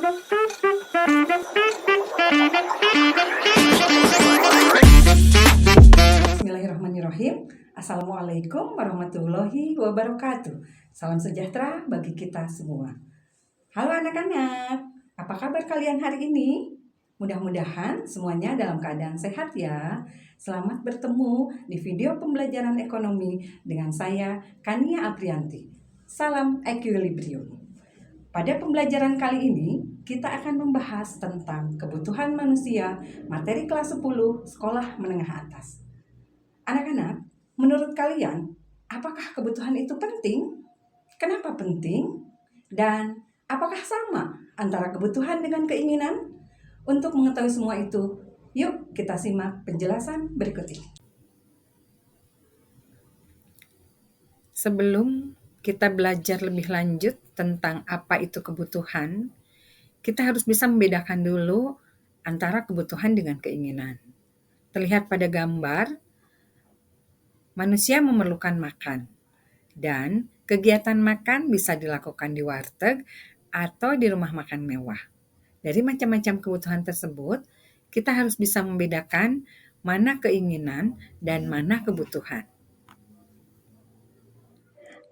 Bismillahirrahmanirrahim. Assalamualaikum warahmatullahi wabarakatuh. Salam sejahtera bagi kita semua. Halo anak-anak, apa kabar kalian hari ini? Mudah-mudahan semuanya dalam keadaan sehat ya. Selamat bertemu di video pembelajaran ekonomi dengan saya, Kania Aprianti. Salam Equilibrium. Pada pembelajaran kali ini, kita akan membahas tentang kebutuhan manusia, materi kelas 10, sekolah menengah atas. Anak-anak, menurut kalian, apakah kebutuhan itu penting? Kenapa penting? Dan apakah sama antara kebutuhan dengan keinginan? Untuk mengetahui semua itu, yuk kita simak penjelasan berikut ini. Sebelum kita belajar lebih lanjut tentang apa itu kebutuhan, kita harus bisa membedakan dulu antara kebutuhan dengan keinginan. Terlihat pada gambar, manusia memerlukan makan, dan kegiatan makan bisa dilakukan di warteg atau di rumah makan mewah. Dari macam-macam kebutuhan tersebut, kita harus bisa membedakan mana keinginan dan mana kebutuhan.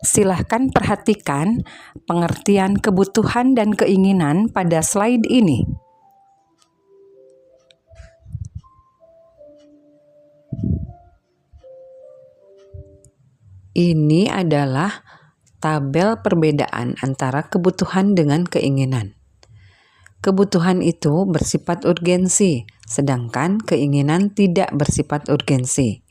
Silahkan perhatikan pengertian kebutuhan dan keinginan pada slide ini. Ini adalah tabel perbedaan antara kebutuhan dengan keinginan. Kebutuhan itu bersifat urgensi, sedangkan keinginan tidak bersifat urgensi.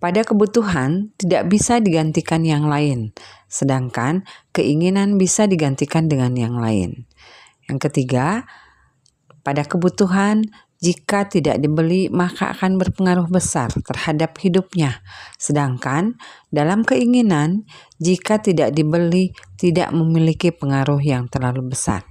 Pada kebutuhan tidak bisa digantikan yang lain, sedangkan keinginan bisa digantikan dengan yang lain. Yang ketiga, pada kebutuhan jika tidak dibeli maka akan berpengaruh besar terhadap hidupnya, sedangkan dalam keinginan jika tidak dibeli tidak memiliki pengaruh yang terlalu besar.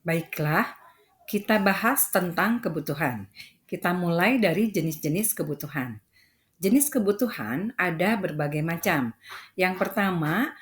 Baiklah, kita bahas tentang kebutuhan. Kita mulai dari jenis-jenis kebutuhan. Jenis kebutuhan ada berbagai macam. Yang pertama,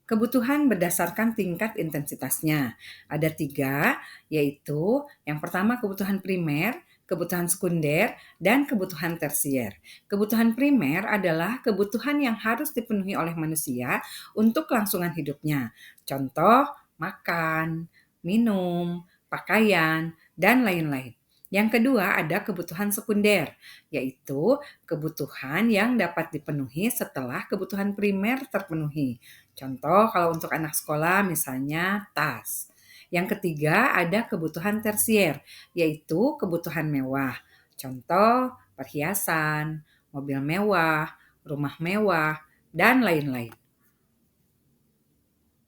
kebutuhan berdasarkan tingkat intensitasnya. Ada 3, yaitu yang pertama kebutuhan primer, kebutuhan sekunder, dan kebutuhan tersier. Kebutuhan primer adalah kebutuhan yang harus dipenuhi oleh manusia untuk kelangsungan hidupnya. Contoh, makan, minum, pakaian, dan lain-lain. Yang kedua ada kebutuhan sekunder, yaitu kebutuhan yang dapat dipenuhi setelah kebutuhan primer terpenuhi. Contoh kalau untuk anak sekolah misalnya tas. Yang ketiga ada kebutuhan tersier, yaitu kebutuhan mewah. Contoh perhiasan, mobil mewah, rumah mewah, dan lain-lain.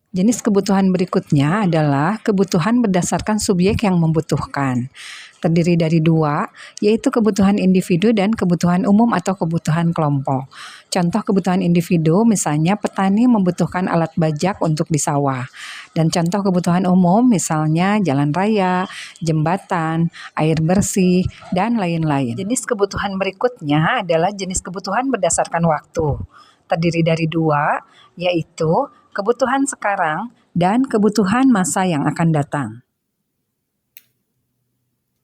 Jenis kebutuhan berikutnya adalah kebutuhan berdasarkan subjek yang membutuhkan. Terdiri dari 2, yaitu kebutuhan individu dan kebutuhan umum atau kebutuhan kelompok. Contoh kebutuhan individu, misalnya petani membutuhkan alat bajak untuk di sawah. Dan contoh kebutuhan umum, misalnya jalan raya, jembatan, air bersih, dan lain-lain. Jenis kebutuhan berikutnya adalah jenis kebutuhan berdasarkan waktu. Terdiri dari 2, yaitu kebutuhan sekarang dan kebutuhan masa yang akan datang.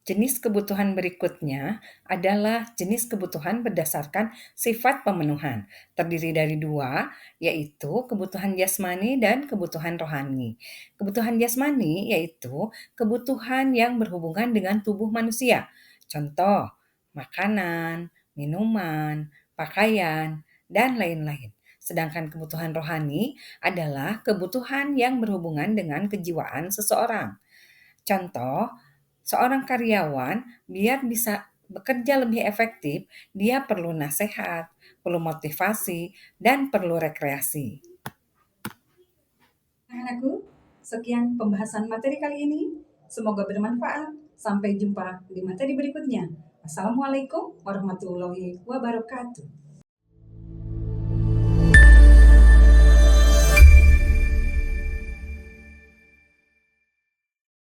Jenis kebutuhan berikutnya adalah jenis kebutuhan berdasarkan sifat pemenuhan. Terdiri dari 2, yaitu kebutuhan jasmani dan kebutuhan rohani. Kebutuhan jasmani yaitu kebutuhan yang berhubungan dengan tubuh manusia. Contoh, makanan, minuman, pakaian, dan lain-lain. Sedangkan kebutuhan rohani adalah kebutuhan yang berhubungan dengan kejiwaan seseorang. Contoh, seorang karyawan biar bisa bekerja lebih efektif, dia perlu nasihat, perlu motivasi, dan perlu rekreasi. Anak-anakku, sekian pembahasan materi kali ini. Semoga bermanfaat. Sampai jumpa di materi berikutnya. Assalamualaikum warahmatullahi wabarakatuh.